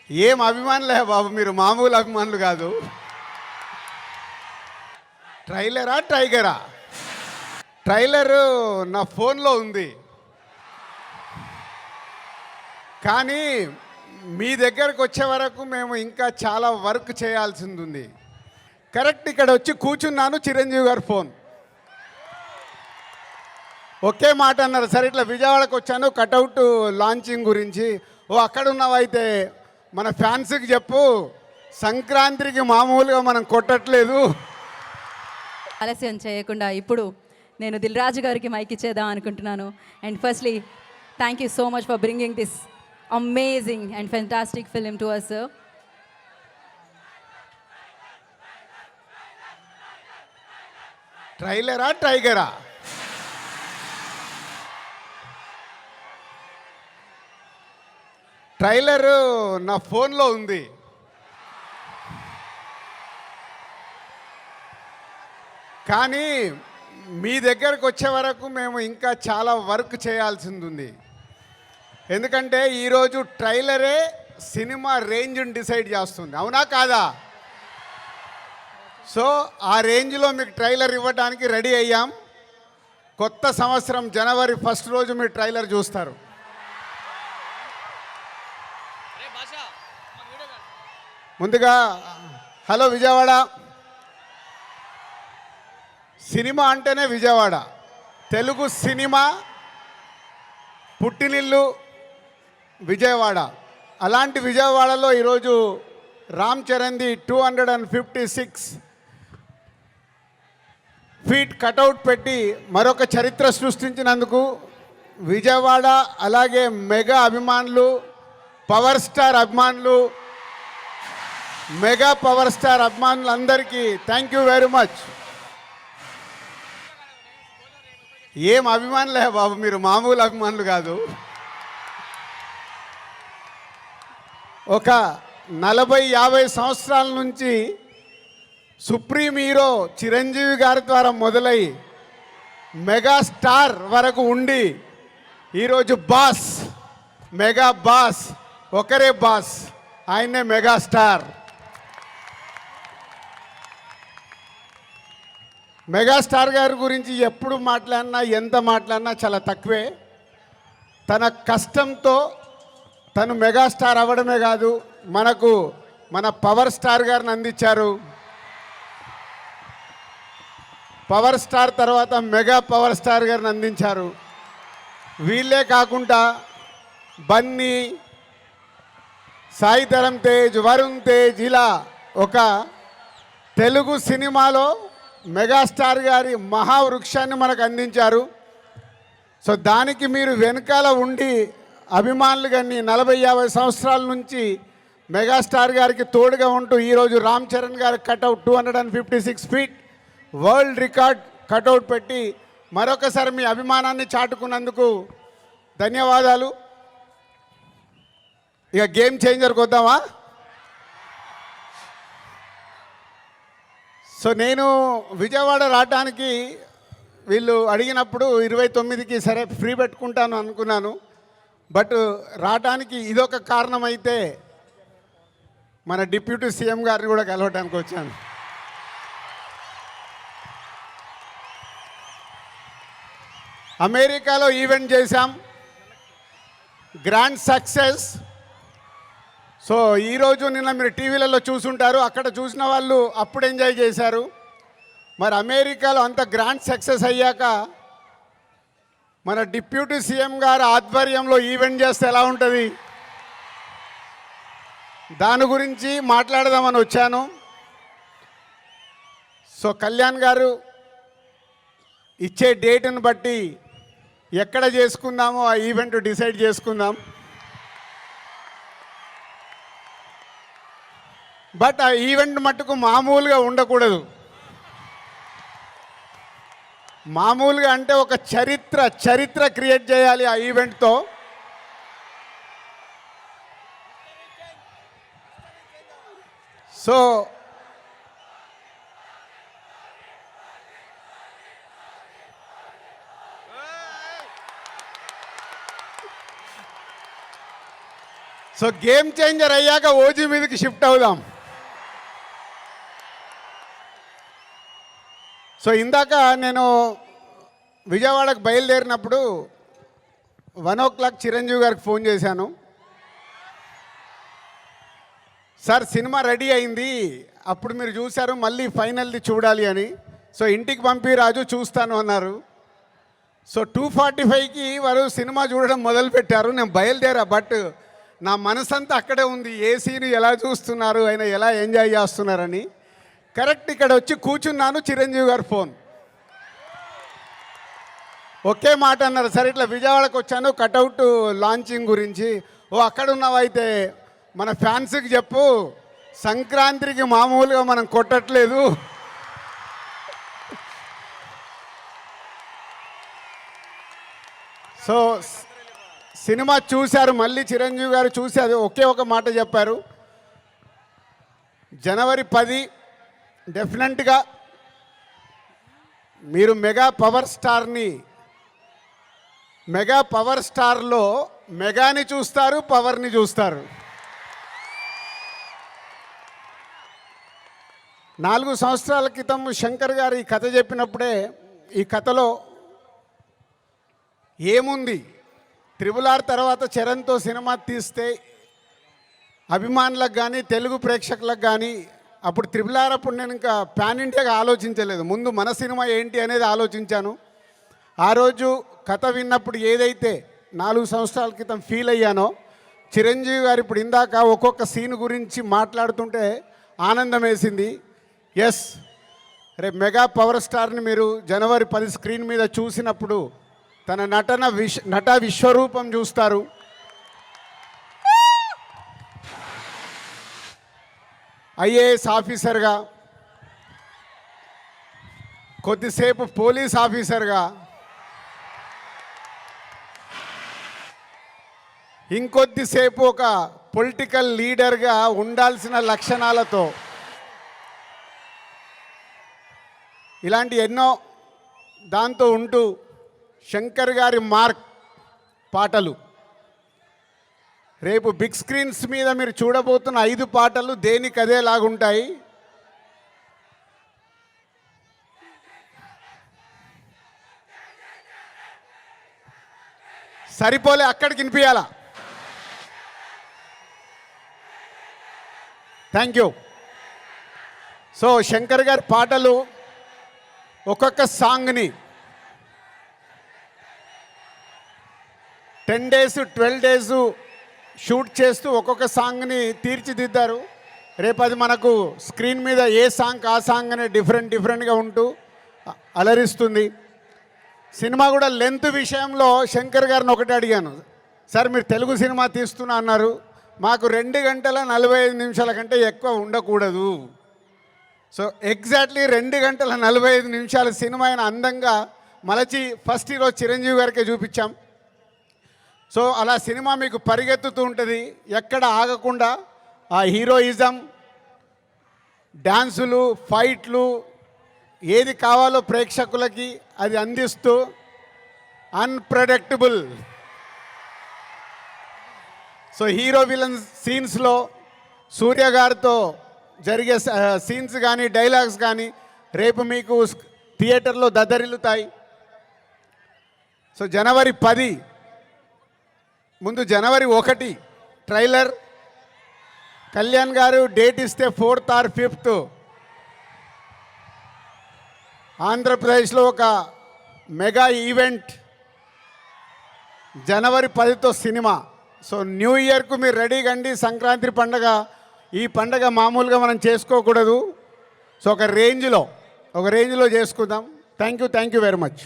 ఏం అభిమానులే బాబు, మీరు మామూలు అభిమానులు కాదు. ట్రైలరా టైగరా? ట్రైలరు నా ఫోన్లో ఉంది, కానీ మీ దగ్గరకు వచ్చే వరకు మేము ఇంకా చాలా వర్క్ చేయాల్సింది ఉంది. కరెక్ట్ ఇక్కడ వచ్చి కూర్చున్నాను, చిరంజీవి గారు ఫోన్ ఒకే మాట అన్నారు, సరే ఇట్లా విజయవాడకు వచ్చాను కటౌట్ లాంచింగ్ గురించి. ఓ అక్కడ ఉన్నావైతే మన ఫ్యాన్స్కి చెప్పు, సంక్రాంతికి మామూలుగా మనం కొట్టట్లేదు. ఆలస్యం చేయకుండా ఇప్పుడు నేను దిల్ రాజు గారికి మైక్ ఇచ్చేద్దాం అనుకుంటున్నాను. And firstly thank you so much for bringing this amazing and fantastic film to us sir. ట్రైలరా టైగరా? ట్రైలరు నా ఫోన్లో ఉంది, కానీ మీ దగ్గరకు వచ్చే వరకు మేము ఇంకా చాలా వర్క్ చేయాల్సింది ఉంది. ఎందుకంటే ఈరోజు ట్రైలరే సినిమా రేంజ్ని డిసైడ్ చేస్తుంది, అవునా కాదా? సో ఆ రేంజ్లో మీకు ట్రైలర్ ఇవ్వడానికి రెడీ అయ్యాం. కొత్త సంవత్సరం జనవరి 1 రోజు మీరు ట్రైలర్ చూస్తారు. ముందుగా హలో విజయవాడ. సినిమా అంటేనే విజయవాడ, తెలుగు సినిమా పుట్టినిల్లు విజయవాడ. అలాంటి విజయవాడలో ఈరోజు రామ్ చరణ్ది 256 ఫీట్ కటౌట్ పెట్టి మరొక చరిత్ర సృష్టించినందుకు విజయవాడ, అలాగే మెగా అభిమానులు, పవర్ స్టార్ అభిమానులు, మెగా పవర్ స్టార్ అభిమానులందరికీ థ్యాంక్ యూ వెరీ మచ్. ఏం అభిమానులే బాబు, మీరు మామూలు అభిమానులు కాదు. ఒక 40-50 సంవత్సరాల నుంచి సుప్రీం హీరో చిరంజీవి గారి ద్వారా మొదలై మెగాస్టార్ వరకు ఉండి ఈరోజు బాస్, మెగా బాస్, ఒకరే బాస్, ఆయనే మెగాస్టార్. మెగాస్టార్ గారి గురించి ఎప్పుడు మాట్లాడినా, ఎంత మాట్లాడినా చాలా తక్కువే. తన కష్టంతో తను మెగాస్టార్ అవ్వడమే కాదు, మనకు మన పవర్ స్టార్ గారిని అందించారు. పవర్ స్టార్ తర్వాత మెగా పవర్ స్టార్ గారిని అందించారు. వీళ్ళే కాకుండా బన్నీ, సాయి ధరమ్ తేజ్, వరుణ్ తేజ్, ఇలా ఒక తెలుగు సినిమాలో మెగాస్టార్ గారి మహావృక్షాన్ని మనకు అందించారు. సో దానికి మీరు వెనకాల ఉండి అభిమానులు కానీ 40-50 సంవత్సరాల నుంచి మెగాస్టార్ గారికి తోడుగా ఉంటూ ఈరోజు రామ్ చరణ్ గారి cutout 256 feet world record cutout పెట్టి మరొకసారి మీ అభిమానాన్ని చాటుకున్నందుకు ధన్యవాదాలు. ఇక గేమ్ చేంజర్కి వద్దామా? సో నేను విజయవాడ రావడానికి వీళ్ళు అడిగినప్పుడు 29కి సరే ఫ్రీ పెట్టుకుంటాను అనుకున్నాను. బట్ రావడానికి ఇదొక కారణం అయితే మన డిప్యూటీ సీఎం గారిని కూడా కలవడానికి వచ్చాను. అమెరికాలో ఈవెంట్ చేశాం, గ్రాండ్ సక్సెస్. సో ఈరోజు నిన్న మీరు టీవీలలో చూసుంటారు, అక్కడ చూసిన వాళ్ళు అప్పుడు ఎంజాయ్ చేశారు. మరి అమెరికాలో అంత గ్రాండ్ సక్సెస్ అయ్యాక మన డిప్యూటీ సీఎం గారు ఆధ్వర్యంలో ఈవెంట్ చేస్తే ఎలా ఉంటుంది, దాని గురించి మాట్లాడదామని వచ్చాను. సో కళ్యాణ్ గారు ఇచ్చే డేట్ని బట్టి ఎక్కడ చేసుకుందామో ఆ ఈవెంట్ డిసైడ్ చేసుకుందాం. బట్ ఆ ఈవెంట్ మట్టుకు మామూలుగా ఉండకూడదు. మామూలుగా అంటే ఒక చరిత్ర క్రియేట్ చేయాలి ఆ ఈవెంట్తో. సో సో గేమ్ చేంజర్ అయ్యాక ఓజీ మీదకి షిఫ్ట్ అవుదాం. సో ఇందాక నేను విజయవాడకు బయలుదేరినప్పుడు 1 o'clock చిరంజీవి గారికి ఫోన్ చేశాను. సార్ సినిమా రెడీ అయింది, అప్పుడు మీరు చూశారు, మళ్ళీ ఫైనల్ది చూడాలి అని. సో ఇంటికి పంపి రాజు చూస్తాను అన్నారు. సో 2:45కి వారు సినిమా చూడడం మొదలుపెట్టారు. నేను బయలుదేరా, బట్ నా మనసంతా అక్కడే ఉంది. ఏ సీన్ ఎలా చూస్తున్నారు, ఆయన ఎలా ఎంజాయ్ చేస్తున్నారని. కరెక్ట్ ఇక్కడ వచ్చి కూర్చున్నాను, చిరంజీవి గారు ఫోన్. ఒకే మాట అన్నారు, సరే ఇట్లా విజయవాడకు వచ్చాను కటౌట్ లాంచింగ్ గురించి. ఓ అక్కడ ఉన్నావైతే మన ఫ్యాన్స్కి చెప్పు, సంక్రాంతికి మామూలుగా మనం కొట్టట్లేదు, సో సినిమా చూశారు. మళ్ళీ చిరంజీవి గారు చూసి అది ఒకే ఒక మాట చెప్పారు, January 10 డెఫినెట్గా మీరు మెగా పవర్ స్టార్లో మెగాని చూస్తారు, పవర్ని చూస్తారు. 4 సంవత్సరాల క్రితం శంకర్ గారు ఈ కథ చెప్పినప్పుడే, ఈ కథలో ఏముంది, RRR తర్వాత చరణ్తో సినిమా తీస్తే అభిమానులకు కానీ తెలుగు ప్రేక్షకులకు కానీ, అప్పుడు RRR అప్పుడు నేను ఇంకా పాన్ ఇండియాగా ఆలోచించలేదు, ముందు మన సినిమా ఏంటి అనేది ఆలోచించాను. ఆ రోజు కథ విన్నప్పుడు ఏదైతే 4 సంవత్సరాల క్రితం ఫీల్ అయ్యానో, చిరంజీవి గారు ఇప్పుడు ఇందాక ఒక్కొక్క సీన్ గురించి మాట్లాడుతుంటే ఆనందం వేసింది. ఎస్, రేపు మెగా పవర్ స్టార్ని మీరు January 10 స్క్రీన్ మీద చూసినప్పుడు తన నట విశ్వరూపం చూస్తారు. ఐఏఎస్ ఆఫీసర్గా, కొద్దిసేపు పోలీస్ ఆఫీసర్గా, ఇంకొద్దిసేపు ఒక పొలిటికల్ లీడర్గా ఉండాల్సిన లక్షణాలతో, ఇలాంటి ఎన్నో దాంతో ఉంటూ శంకర్ గారి మార్క్ పాటలు, రేపు బిగ్ స్క్రీన్స్ మీద మీరు చూడబోతున్న 5 పాటలు దేనికి అదేలాగుంటాయి. సరిపోలే, అక్కడికి వినిపించాలా. Thank you. సో శంకర్ గారి పాటలు ఒక్కొక్క సాంగ్ని 10 days 12 days షూట్ చేస్తూ ఒక్కొక్క సాంగ్ని తీర్చిదిద్దారు. రేపు అది మనకు స్క్రీన్ మీద ఏ సాంగ్ ఆ సాంగ్ అనే డిఫరెంట్గా ఉంటూ అలరిస్తుంది. సినిమా కూడా లెంత్ విషయంలో శంకర్ గారిని ఒకటి అడిగాను, సార్ మీరు తెలుగు సినిమా తీస్తున్నా అన్నారు, మాకు 2 గంటల 45 నిమిషాల కంటే ఎక్కువ ఉండకూడదు. సో ఎగ్జాక్ట్లీ 2 గంటల 45 నిమిషాల సినిమా అయిన అందంగా మలచి ఫస్ట్ ఈరోజు చిరంజీవి గారికే చూపించాం. సో అలా సినిమా మీకు పరిగెత్తుతూ ఉంటుంది, ఎక్కడ ఆగకుండా ఆ హీరోయిజం, డ్యాన్సులు, ఫైట్లు, ఏది కావాలో ప్రేక్షకులకి అది అందిస్తూ అన్ప్రెడిక్టబుల్. సో హీరో విలన్ సీన్స్లో సూర్య గారితో జరిగే సీన్స్ కానీ డైలాగ్స్ కానీ రేపు మీకు థియేటర్లో దద్దరిల్లుతాయి. సో January 10 ముందు January 1 ట్రైలర్, కళ్యాణ్ గారు డేట్ ఇస్తే 4th or 5th ఆంధ్రప్రదేశ్లో ఒక మెగా ఈవెంట్ January 10తో సినిమా. సో న్యూ ఇయర్కు మీరు రెడీగా అండి. సంక్రాంతి పండగ, ఈ పండగ మామూలుగా మనం చేసుకోకూడదు. సో ఒక రేంజ్లో చేసుకుందాం. Thank you very much.